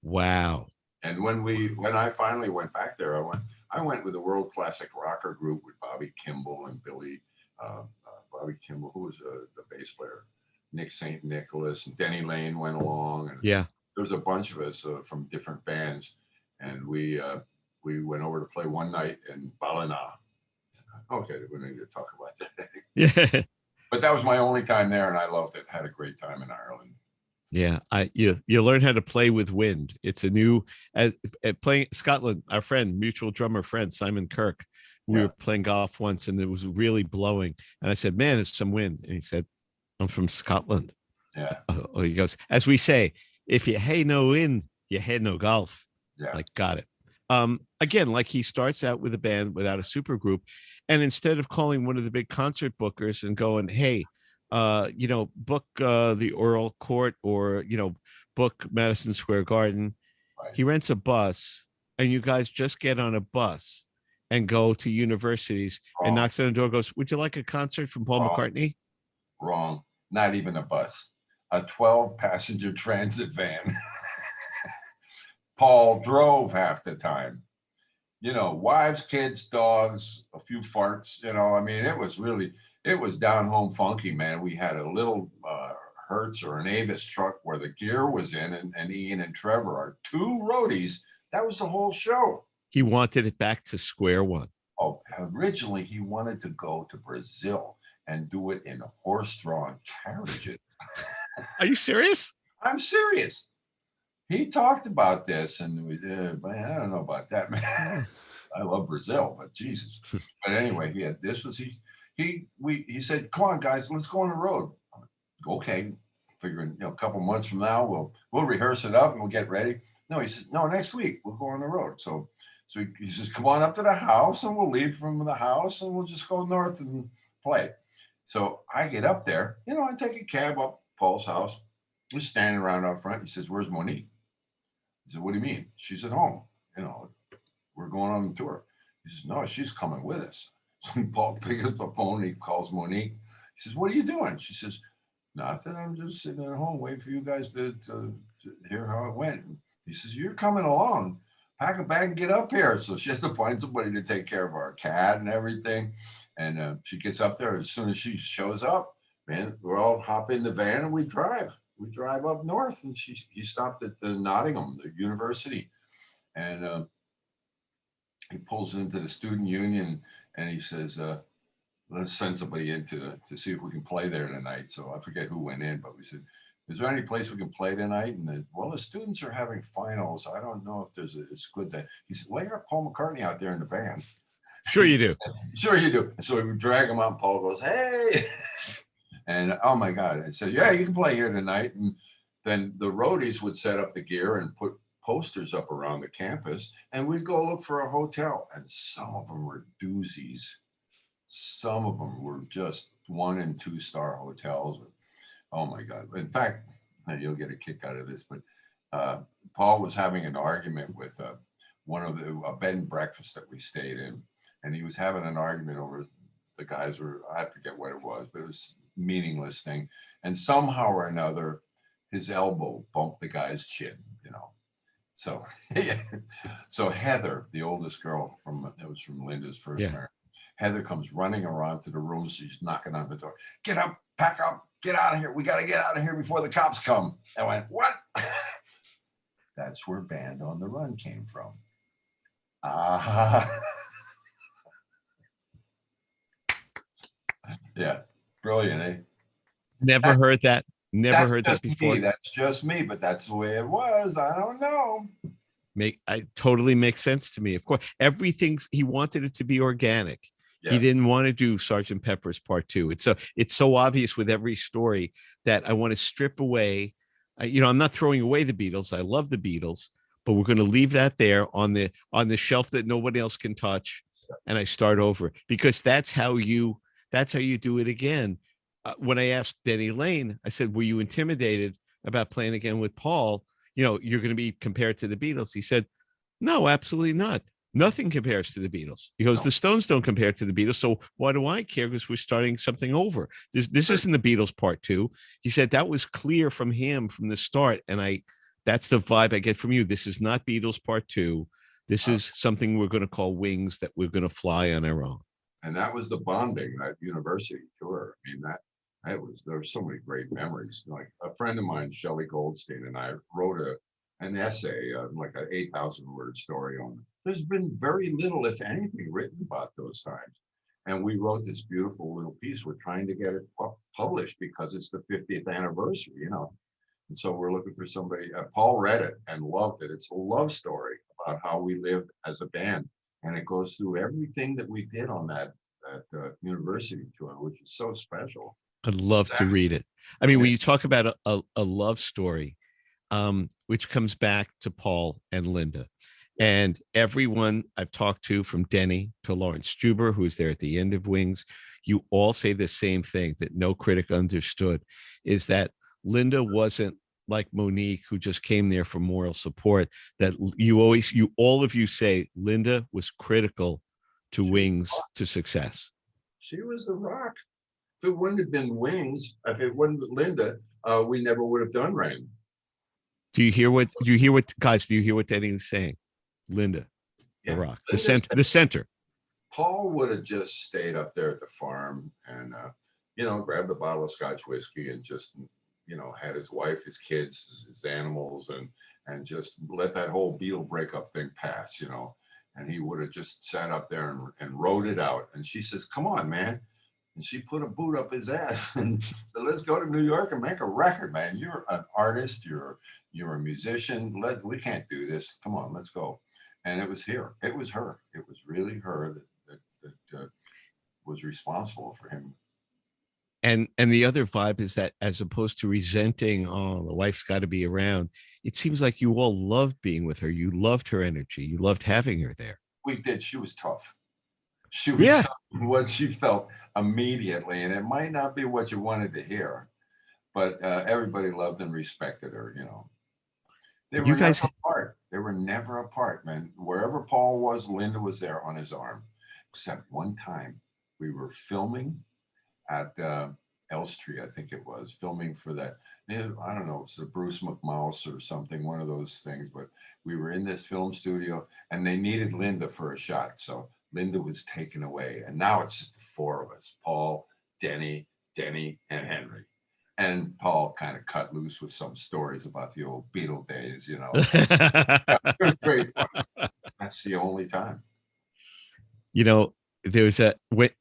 Wow. And when I finally went back there, I went with a world classic rocker group with Bobby Kimball and Billy, Bobby Kimball, who was the bass player, Nick St. Nicholas, and Denny Lane went along, and Yeah. there was a bunch of us from different bands, and we went over to play one night in Ballina. Okay, we don't need to talk about that. Yeah. But that was my only time there, and I loved it. Had a great time in Ireland. Yeah, you learn how to play with wind. It's a new at playing Scotland. Our friend, mutual drummer friend Simon Kirk. We were playing golf once, and it was really blowing. And I said, "Man, it's some wind." And he said, "I'm from Scotland." Yeah. Oh, he goes, as we say, if you hay no wind, you had no golf. Yeah. Like, got it. Again, like he starts out with a band without a super group, and instead of calling one of the big concert bookers and going, "Hey, book the Oral Court or book Madison Square Garden," Right. he rents a bus, and you guys just get on a bus and go to universities and knocks on the door. Goes, "Would you like a concert from Paul McCartney?" Wrong. Not even a bus. A 12-passenger transit van. Paul drove half the time. Wives, kids, dogs, a few farts. I mean, it was down home funky, man. We had a little Hertz or an Avis truck where the gear was in, and Ian and Trevor, our two roadies. That was the whole show. He wanted it back to square one. Oh, originally he wanted to go to Brazil and do it in horse-drawn carriages. Are you serious? I'm serious. He talked about this, and man, I don't know about that, man. I love Brazil, but Jesus. But anyway, he said, "Come on, guys, let's go on the road." Okay, figuring a couple months from now we'll rehearse it up and we'll get ready. No, he says, "No, next week we'll go on the road." So he says, "Come on up to the house, and we'll leave from the house, and we'll just go north and play." So I get up there, I take a cab up Paul's house. We're standing around out front. He says, "Where's Monique?" I said, "What do you mean?" "She's at home. We're going on the tour." He says, "No, she's coming with us." So Paul picks up the phone. He calls Monique. He says, "What are you doing?" She says, "Nothing. I'm just sitting at home waiting for you guys to hear how it went." He says, "You're coming along. Pack a bag and get up here." So she has to find somebody to take care of our cat and everything. And she gets up there. As soon as she shows up, man, we're all hop in the van and we drive. We drive up north, and he stopped at the Nottingham, the university, and he pulls into the student union, and he says, "Let's send somebody in to see if we can play there tonight." So I forget who went in, but we said, "Is there any place we can play tonight?" And the students are having finals. I don't know if it's good that he said, "Well, you got Paul McCartney out there in the van." Sure you do. Sure you do. So we drag him out, and Paul goes, "Hey." And oh my God, I said, "Yeah, you can play here tonight." And then the roadies would set up the gear and put posters up around the campus, and we'd go look for a hotel. And some of them were doozies. Some of them were just 1- and 2-star hotels. Oh my God. In fact, you'll get a kick out of this, but Paul was having an argument with one of a bed and breakfast that we stayed in. And he was having an argument over the guys I forget what it was, but it was meaningless thing. And somehow or another, his elbow bumped the guy's chin, So, so Heather, the oldest girl from Linda's first marriage, Heather comes running around to the room. She's knocking on the door. "Get up, pack up, get out of here. We got to get out of here before the cops come." I went, "What?" That's where Band on the Run came from. Yeah, brilliant, eh? Never heard that. Never heard that before. That's just me, but that's the way it was. I don't know. I totally makes sense to me. Of course, he wanted it to be organic. Yeah. He didn't want to do Sergeant Pepper's Part 2. It's so obvious with every story that I want to strip away. I'm not throwing away the Beatles. I love the Beatles, but we're going to leave that there on the shelf that nobody else can touch, and I start over, because that's how you do it again. when I asked Denny Lane, I said, were you intimidated about playing again with Paul? You're going to be compared to the Beatles. He said, no, absolutely not. Nothing compares to the Beatles. He goes, No. the Stones don't compare to the Beatles. So why do I care? Because we're starting something over. This isn't the Beatles part two. He said that was clear from him from the start. And that's the vibe I get from you. This is not Beatles part two. This is something we're going to call Wings that we're going to fly on our own. And that was the bonding, that university tour. I mean, there were so many great memories. Like a friend of mine, Shelley Goldstein, and I wrote an essay, like an 8,000 word story on it. There's been very little, if anything, written about those times. And we wrote this beautiful little piece. We're trying to get it published because it's the 50th anniversary, And so we're looking for somebody. Paul read it and loved it. It's a love story about how we lived as a band. And it goes through everything that we did on that university tour, which is so special. I'd love to read it. I mean, when you talk about a love story, which comes back to Paul and Linda, and everyone I've talked to, from Denny to Lawrence Stuber, who's there at the end of Wings, you all say the same thing that no critic understood, is that Linda wasn't like Monique, who just came there for moral support. That all of you say Linda was critical to Wings to success. She was the rock. If it wouldn't have been Wings, if it wasn't Linda, we never would have done Rain. Do you hear what Denny is saying? Linda, the rock, the center. Paul would have just stayed up there at the farm and, grabbed a bottle of Scotch whiskey and just, had his wife, his kids, his animals, and just let that whole Beatle breakup thing pass, and he would have just sat up there and wrote it out. And she says, come on, man. And she put a boot up his ass and said, let's go to New York and make a record, man. You're an artist. You're a musician. We can't do this. Come on, let's go. And it was her. It was really her that was responsible for him. And the other vibe is that, as opposed to resenting, the wife's got to be around, it seems like you all loved being with her. You loved her energy. You loved having her there. We did. She was tough. She would tell you what she felt immediately, and it might not be what you wanted to hear, but everybody loved and respected her. They were never apart. They were never apart, man. Wherever Paul was, Linda was there on his arm. Except one time, we were filming at Elstree, I think it was, filming for that. I don't know, it's a Bruce McMouse or something, one of those things. But we were in this film studio, and they needed Linda for a shot, so Linda was taken away, and now it's just the four of us: Paul, Denny, and Henry. And Paul kind of cut loose with some stories about the old Beatle days, It was great fun. That's the only time. There's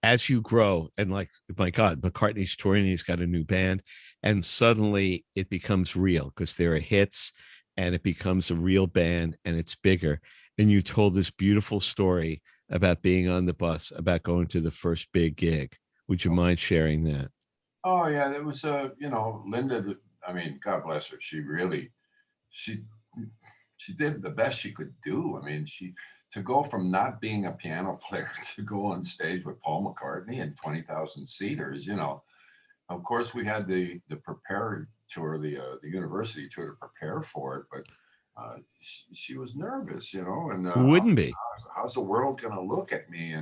as you grow, and like, my God, McCartney's touring, he's got a new band, and suddenly it becomes real because there are hits, and it becomes a real band, and it's bigger. And you told this beautiful story about being on the bus, about going to the first big gig. Would you mind sharing that? Oh yeah, it was Linda. I mean, God bless her. She did the best she could do. I mean, to go from not being a piano player to go on stage with Paul McCartney and 20,000 seaters. Of course, we had the prepare tour, the university tour to prepare for it, but she was nervous, and who wouldn't be? How's the world going to look at me?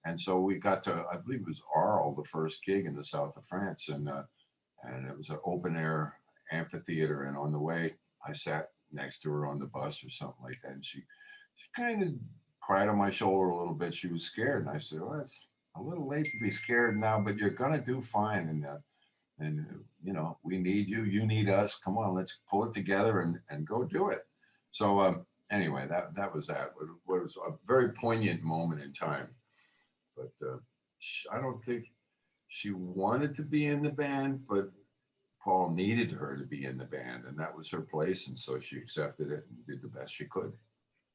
And so we got to, I believe it was Arles, the first gig in the south of France, and it was an open air amphitheater. And on the way, I sat next to her on the bus or something like that, and she kind of cried on my shoulder a little bit. She was scared, and I said, "Well, it's a little late to be scared now, but you're gonna do fine, and we need you, you need us. Come on, let's pull it together and go do it." So anyway, that was that. It was a very poignant moment in time. But I don't think she wanted to be in the band, but Paul needed her to be in the band, and that was her place. And so she accepted it and did the best she could.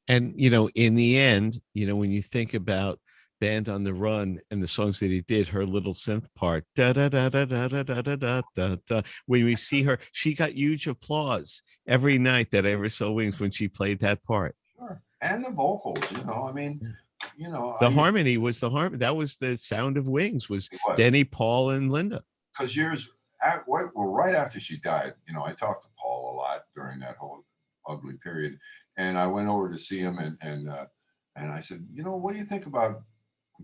And, in the end, when you think about Band on the Run and the songs that he did, her little synth part, da da da da da da da da da da da. When we see her, she got huge applause every night that I ever saw Wings when she played that part. Sure. And the vocals, I mean, the harmony was the harmony. That was the sound of Wings, was Denny, Paul, and Linda. because well, right after she died, I talked to Paul a lot during that whole ugly period, and I went over to see him, and I said, what do you think about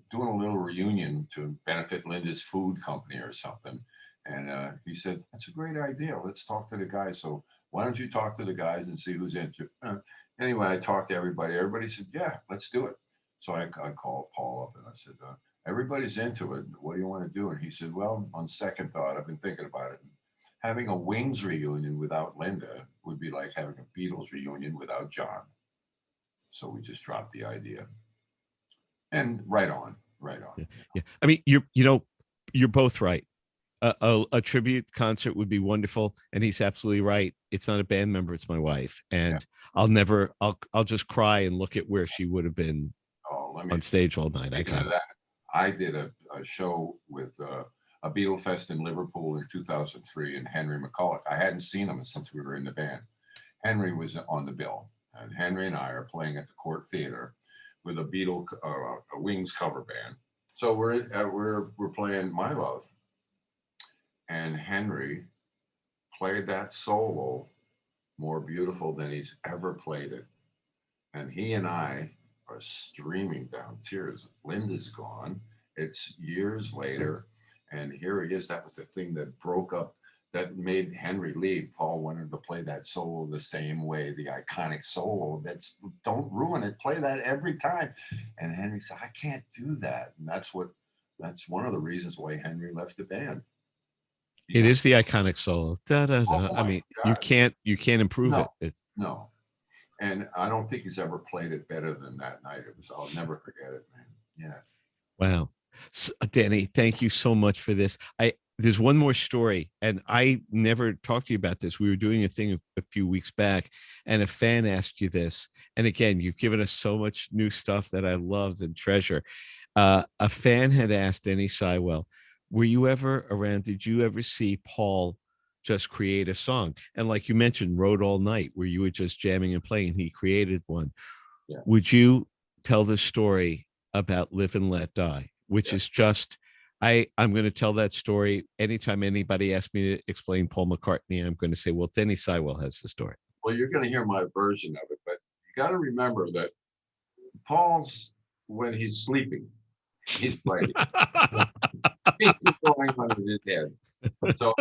doing a little reunion to benefit Linda's food company or something? And he said, that's a great idea. Let's talk to the guys. So why don't you talk to the guys and see who's into it? Anyway, I talked to everybody. Everybody said, yeah, let's do it. So I called Paul up and I said, everybody's into it. What do you want to do? And he said, well, on second thought, I've been thinking about it. Having a Wings reunion without Linda would be like having a Beatles reunion without John. So we just dropped the idea. And right on. Yeah. I mean, you're both right. A tribute concert would be wonderful, and he's absolutely right. It's not a band member; it's my wife, and I'll just cry and look at where she would have been on stage all night. I did a show with a Beatle Fest in Liverpool in 2003, and Henry McCulloch. I hadn't seen him since we were in the band. Henry was on the bill, and Henry and I are playing at the Court Theater with a Wings cover band. So we're playing My Love. And Henry played that solo more beautiful than he's ever played it. And he and I are streaming down tears. Linda's gone. It's years later. And here he is. That was the thing that broke up, that made Henry leave. Paul wanted to play that solo the same way, the iconic solo. Don't ruin it. Play that every time. And Henry said, I can't do that. And that's one of the reasons why Henry left the band. It is the iconic solo. Da, da, da. Oh I mean, God. you can't improve it. No. And I don't think he's ever played it better than that night. I'll never forget it, man. Yeah. Wow. So, Danny, thank you so much for this. There's one more story, and I never talked to you about this. We were doing a thing a few weeks back, and a fan asked you this. And again, you've given us so much new stuff that I love and treasure. A fan had asked Denny Seiwell, were you ever around? Did you ever see Paul just create a song? And like you mentioned, Road All Night, where you were just jamming and playing, he created one. Yeah. Would you tell the story about Live and Let Die, which is just, I'm going to tell that story anytime anybody asks me to explain Paul McCartney. I'm going to say, well, Denny Seiwell has the story. Well, you're going to hear my version of it, but you got to remember that Paul's, when he's sleeping, he's playing. He's going on in his head. So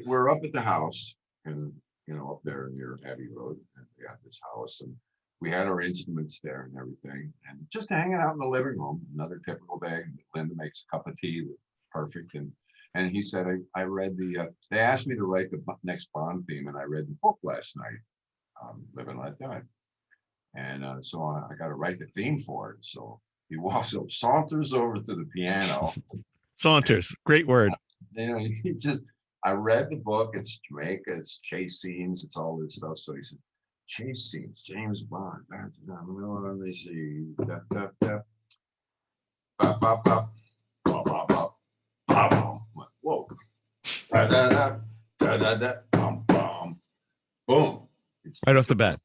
we're up at the house, and up there near Abbey Road, and we got this house, and we had our instruments there and everything, and just hanging out in the living room. Another typical day. Linda makes a cup of tea, perfect, and he said, I read they asked me to write the next Bond theme, and I read the book last night, Live and Let Die, and so I got to write the theme for it. So he walks up, saunters over to the piano. Saunters, great word. I read the book. It's Jamaica. It's chase scenes. It's all this stuff. So he said, chase scenes, James Bond. Let me see. Tap, tap. Bop, bop, bop. Bop, bop, bop. Bop, bop. Whoa. Da, da, da. Da, da, da. Bum, bum. Boom. Right off the bat.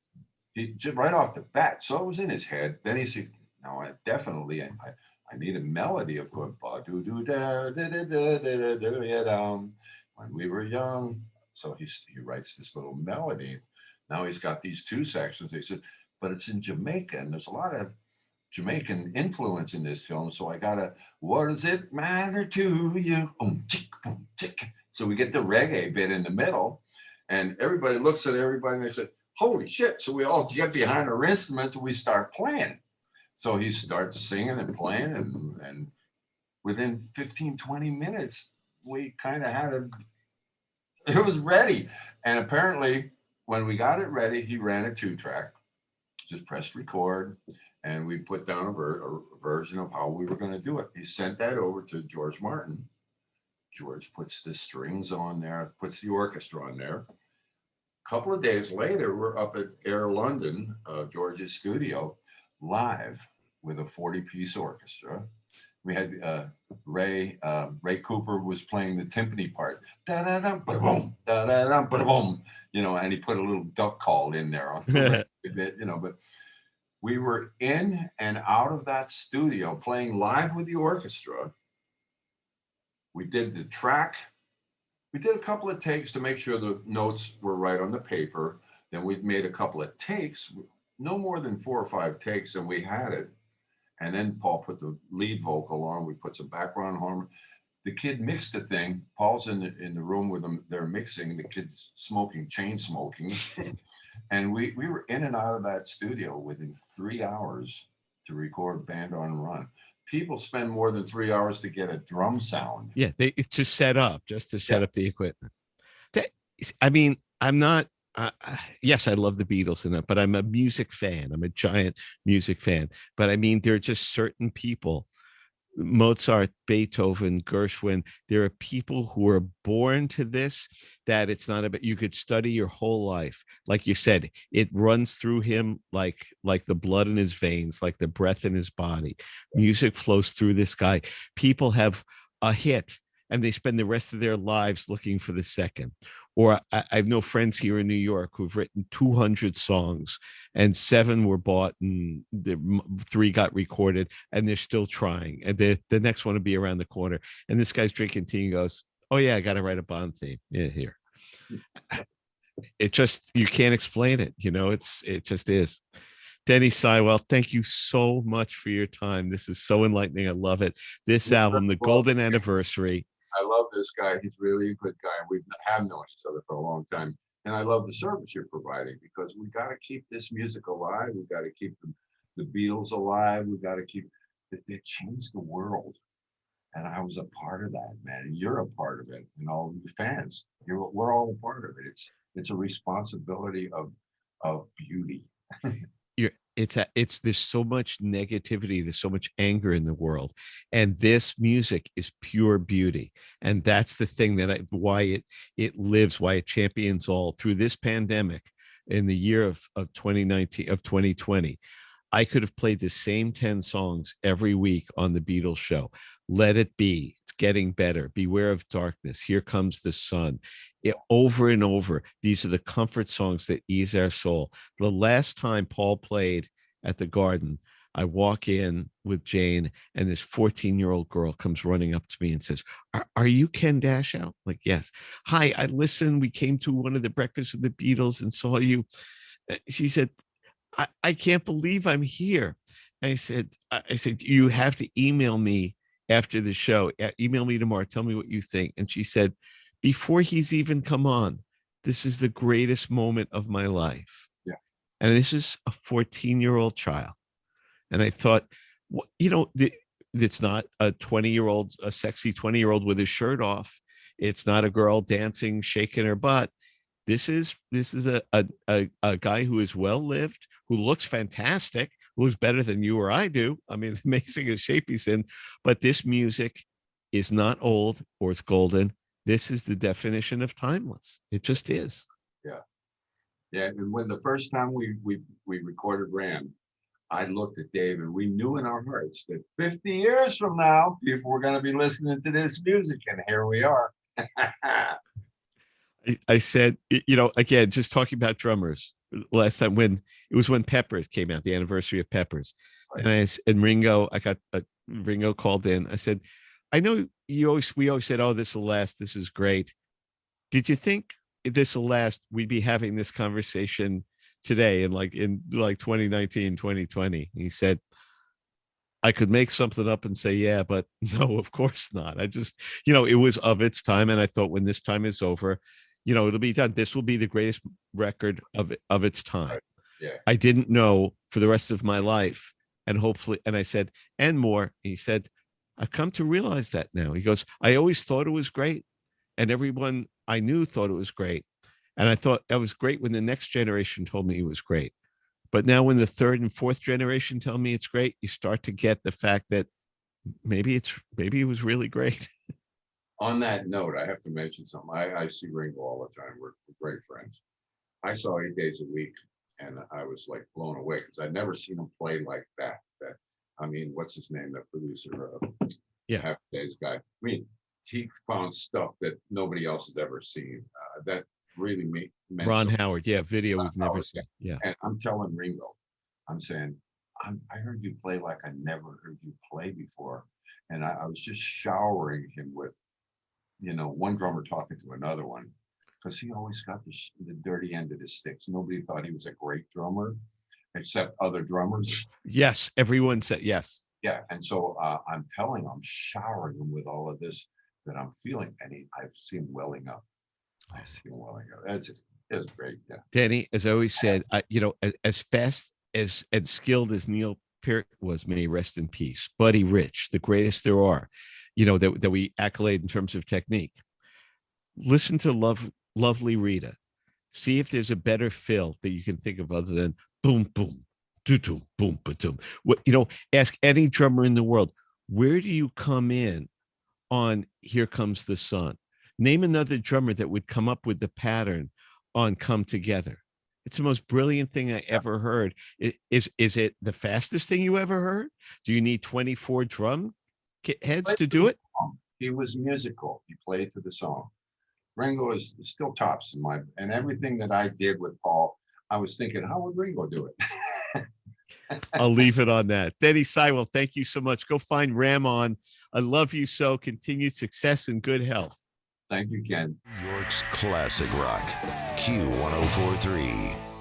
Right off the bat. So it was in his head. Then he said, no, I need a melody of good. When we were young. So he writes this little melody. Now he's got these two sections. They said, but it's in Jamaica, and there's a lot of Jamaican influence in this film. So I gotta, what does it matter to you? Boom, chick. So we get the reggae bit in the middle, and everybody looks at everybody and they said, holy shit. So we all get behind our instruments and we start playing. So he starts singing and playing, and within 15, 20 minutes, we kind of had it was ready. And apparently when we got it ready, he ran a 2-track, just pressed record, and we put down a version of how we were going to do it. He sent that over to George Martin. George puts the strings on there, puts the orchestra on there. A couple of days later, we're up at Air London, George's studio, live with a 40-piece orchestra. We had Ray Cooper was playing the timpani part, da da da ba boom, da da da ba boom, and he put a little duck call in there on the bit, But we were in and out of that studio playing live with the orchestra We did the track. We did a couple of takes to make sure the notes were right on the paper. Then we made a couple of takes, no more than 4 or 5 takes, and we had it. And then Paul put the lead vocal on. We put some background harmony. The kid mixed the thing. Paul's in the room with them. They're mixing. The kid's smoking, chain smoking. And we were in and out of that studio within 3 hours to record Band on Run. People spend more than 3 hours to get a drum sound. Yeah, it's just set up, just to set up the equipment. I mean, I'm not. Yes, I love the Beatles and that, but I'm a music fan. I'm a giant music fan. But I mean, there are just certain people, Mozart, Beethoven, Gershwin. There are people who are born to this, that it's not about, you could study your whole life. Like you said, it runs through him like the blood in his veins, like the breath in his body. Music flows through this guy. People have a hit and they spend the rest of their lives looking for the second. Or I have no friends here in New York who've written 200 songs and 7 were bought and 3 got recorded and they're still trying. And the next one will be around the corner. And this guy's drinking tea and goes, oh yeah, I got to write a Bond theme. Yeah, here. It just, you can't explain it. You know, it just is. Denny Seiwell, thank you so much for your time. This is so enlightening. I love it. This album, The Golden Anniversary. I love this guy. He's really a good guy. We have known each other for a long time. And I love the service you're providing, because we got to keep this music alive. We got to keep the Beatles alive. We got to keep, they changed the world. And I was a part of that, man. And you're a part of it. And all the fans, we're all a part of it. It's a responsibility of beauty. It's there's so much negativity, there's so much anger in the world, and this music is pure beauty. And that's the thing that why it lives, why it champions all through this pandemic. In the year of 2019, of 2020, I could have played the same 10 songs every week on the Beatles show. Let It Be, It's Getting Better, Beware of Darkness, Here Comes the Sun. Over and over, these are the comfort songs that ease our soul. The last time Paul played at the Garden, I walk in with Jane, and this 14-year-old girl comes running up to me and says, are you Ken Dashow? Like, yes. Hi, I listened. We came to one of the breakfasts of the Beatles and saw you. She said, I can't believe I'm here. I said, you have to email me after the show. Email me tomorrow. Tell me what you think. And she said, before he's even come on, this is the greatest moment of my life. Yeah. And this is a 14-year-old child. And I thought, you know, it's not a 20-year-old, a sexy 20-year-old with his shirt off. It's not a girl dancing, shaking her butt. This is a guy who is well lived, who looks fantastic, who looks better than you or I do. I mean, amazing the shape he's in. But this music is not old or it's golden. This is the definition of timeless. It just is. Yeah. Yeah. And when the first time we recorded Ram, I looked at Dave and we knew in our hearts that 50 years from now, people were going to be listening to this music. And here we are. I said, you know, again, just talking about drummers last time when Peppers came out, the anniversary of Peppers. Right. And Ringo, Ringo called in. I said, I know we always said, oh, this will last. This is great. Did you think this will last? We'd be having this conversation today in 2019, 2020. And he said, I could make something up and say, yeah, but no, of course not. I just, you know, it was of its time. And I thought when this time is over, you know, it'll be done. This will be the greatest record of its time. Right. Yeah. I didn't know for the rest of my life. And hopefully, and I said, and more. He said, I've come to realize that now. He goes, I always thought it was great. And everyone I knew thought it was great. And I thought that was great when the next generation told me it was great. But now when the third and fourth generation tell me it's great, you start to get the fact that maybe it was really great. On that note, I have to mention something. I see Ringo all the time. We're great friends. I saw 8 days a week, and I was like blown away because I'd never seen him play like that. I mean, what's his name? The producer, Happy Days guy. I mean, he found stuff that nobody else has ever seen. That really meant Ron something. Howard, video we've never seen. Yeah. And I'm telling Ringo, I'm saying, I heard you play like I never heard you play before. And I was just showering him with one drummer talking to another one, because he always got the dirty end of the sticks. Nobody thought he was a great drummer, except other drummers. Yes, everyone said yes. Yeah, and so I'm showering him with all of this that I'm feeling, and I see him welling up. I see him welling up. It was great. Yeah, Denny, as I always said, as fast as and skilled as Neil Peart was, may he rest in peace. Buddy Rich, the greatest there are, that we accolade in terms of technique. Listen to Lovely Rita. See if there's a better fill that you can think of other than boom, boom, doo, doo, boom, ba-doom. Ask any drummer in the world, where do you come in on Here Comes the Sun? Name another drummer that would come up with the pattern on Come Together. It's the most brilliant thing I ever heard. Is it the fastest thing you ever heard? Do you need 24 drum heads to do it? He was musical. He played to the song. Ringo is still tops and everything that I did with Paul, I was thinking, how would Ringo do it? I'll leave it on that. Denny Seiwell, thank you so much. Go find Ramon. I love you so. Continued success and good health. Thank you, Ken. New York's classic rock, Q1043.